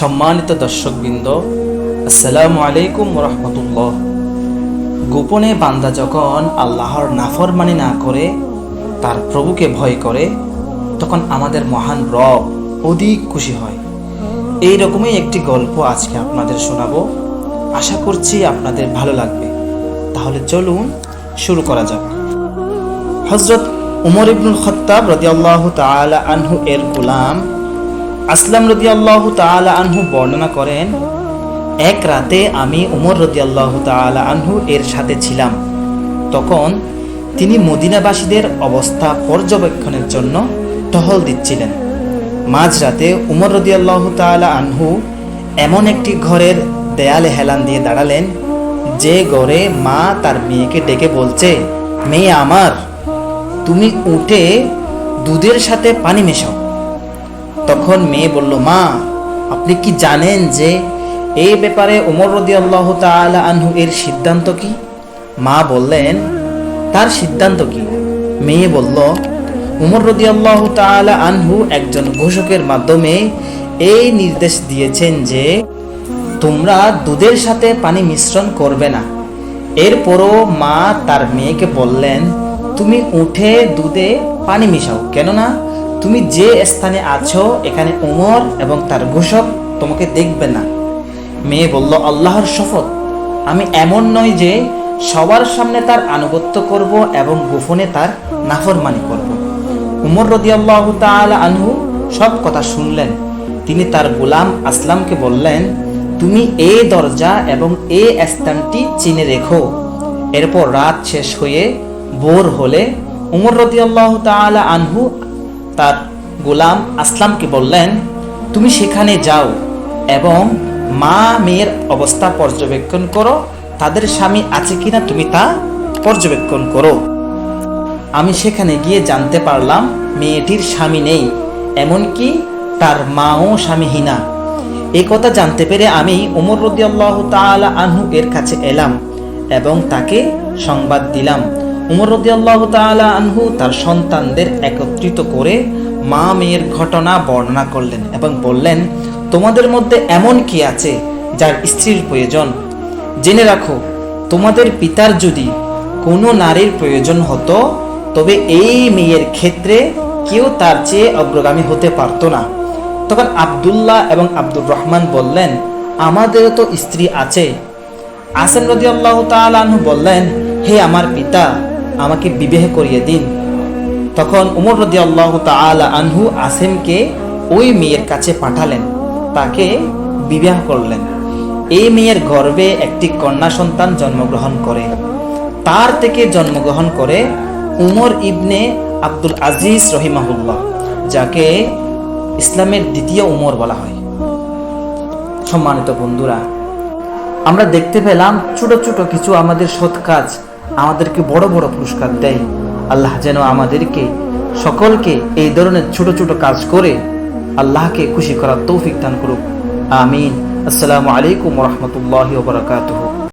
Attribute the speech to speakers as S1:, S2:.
S1: সম্মানিত দর্শকবৃন্দ, আসসালামু আলাইকুম রাহমাতুল্লাহ। গোপনে বান্দা যখন আল্লাহর নাফরমানি না করে তার প্রভুকে ভয় করে, তখন আমাদের মহান রব অধিক খুশি হয়। এই রকমই একটি গল্প আজকে আপনাদের শোনাবো। আশা করছি আপনাদের ভালো লাগবে। তাহলে চলুন শুরু করা যাক। হযরত উমর ইবনুল খাত্তাব রাদিয়াল্লাহু তাআলা আনহু এর গোলাম আসলাম রাদিয়াল্লাহু তাআলা আনহু বর্ণনা করেন, এক রাতে আমি উমর রাদিয়াল্লাহু তাআলা আনহু এর সাথে ছিলাম। তখন তিনি মদিনাবাসীদের অবস্থা পর্যবেক্ষণের জন্য টহল দিচ্ছিলেন। মাঝরাতে উমর রাদিয়াল্লাহু তাআলা আনহু এমন একটি ঘরের দেয়ালে হেলান দিয়ে দাঁড়ালেন, যে ঘরে মা তার মেয়েকে ডেকে বলছে, মেয়ে আমার, তুমি উঠে দুধের সাথে পানি মেশাও। তখন মেয়ে বলল, মা, আপনি কি জানেন যে এই ব্যাপারে উমর রাদিয়াল্লাহু তাআলা আনহু এর সিদ্ধান্ত কি? মা বললেন, তার সিদ্ধান্ত কি? মেয়ে বলল, উমর রাদিয়াল্লাহু তাআলা আনহু একজন ঘোষকের মাধ্যমে এই নির্দেশ দিয়েছেন যে তোমরা দুধের সাথে পানি মিশ্রণ করবে না। এরপরও মা তার মেয়েকে বললেন, তুমি উঠে দুধে পানি মিশাও, কেননা তুমি যে স্থানে আছো এখানে উমর এবং তার ঘোষক তোমাকে দেখবে না। মেয়ে বলল, আল্লাহর শপথ, আমি এমন নই যে সবার সামনে তার আনুগত্য করব এবং গোপনে তার নাফরমানি করব। উমর রাদিয়াল্লাহু তাআলা আনহু সব কথা শুনলেন। তিনি তার গোলাম আসলামকে বললেন, তুমি এই দরজা এবং এই স্থানটি চিনে রেখো। এরপর রাত শেষ হয়ে ভোর হলে উমর রাদিয়াল্লাহু তাআলা আনহু তার গোলাম আসলামকে বললেন, তুমি সেখানে যাও এবং মা মেয়ের অবস্থা পর্যবেক্ষণ করো, তাদের স্বামী আছে কিনা তুমি তা পর্যবেক্ষণ করো। আমি সেখানে গিয়ে জানতে পারলাম মেয়েটির স্বামী নেই, এমনকি তার মাও স্বামীহীনা। এই কথা জানতে পেরে আমি উমর রাদিয়াল্লাহু তাআলা আনহু এর কাছে এলাম এবং তাকে সংবাদ দিলাম। উমর রাদিয়াল্লাহু তাআলা আনহু তার সন্তানদের একত্রিত করে মা মেয়ের ঘটনা বর্ণনা করলেন এবং বললেন, তোমাদের মধ্যে এমন কি আছে যার স্ত্রীর প্রয়োজন? জেনে রাখো, তোমাদের পিতার যদি কোনো নারীর প্রয়োজন হতো তবে এই মেয়ের ক্ষেত্রে কেউ তার চেয়ে অগ্রগামী হতে পারত না। তখন আব্দুল্লাহ এবং আব্দুর রহমান বললেন, আমাদেরও তো স্ত্রী আছে। আসেম রাদিয়াল্লাহু তাআলা আনহু বললেন, হে আমার পিতা, আমাকে বিবাহ করিয়ে দিন। তখন উমর রাদিয়াল্লাহু তাআলা আনহু আসেমকে ওই মেয়ের কাছে পাঠালেন, তাকে বিবাহ করলেন। এই মেয়ের গর্ভে একটি কন্যা সন্তান জন্মগ্রহণ করে। তার থেকে জন্মগ্রহণ করে উমর ইবনে আব্দুল আজিজ রহিমাহুল্লাহ, যাকে ইসলামের দ্বিতীয় উমর বলা হয়। সম্মানিত বন্ধুরা, আমরা দেখতে পেলাম ছোট ছোট কিছু আমাদের সৎ কাজ আমাদেরকে বড় বড় পুরস্কার দেয়। আল্লাহ যেন আমাদেরকে সকলকে এই ধরনের ছোট ছোট কাজ করে আল্লাহকে খুশি করার তৌফিক দান করুক। আমিন। আসসালামু আলাইকুম ওয়া রাহমাতুল্লাহি ওয়া বারাকাতুহু।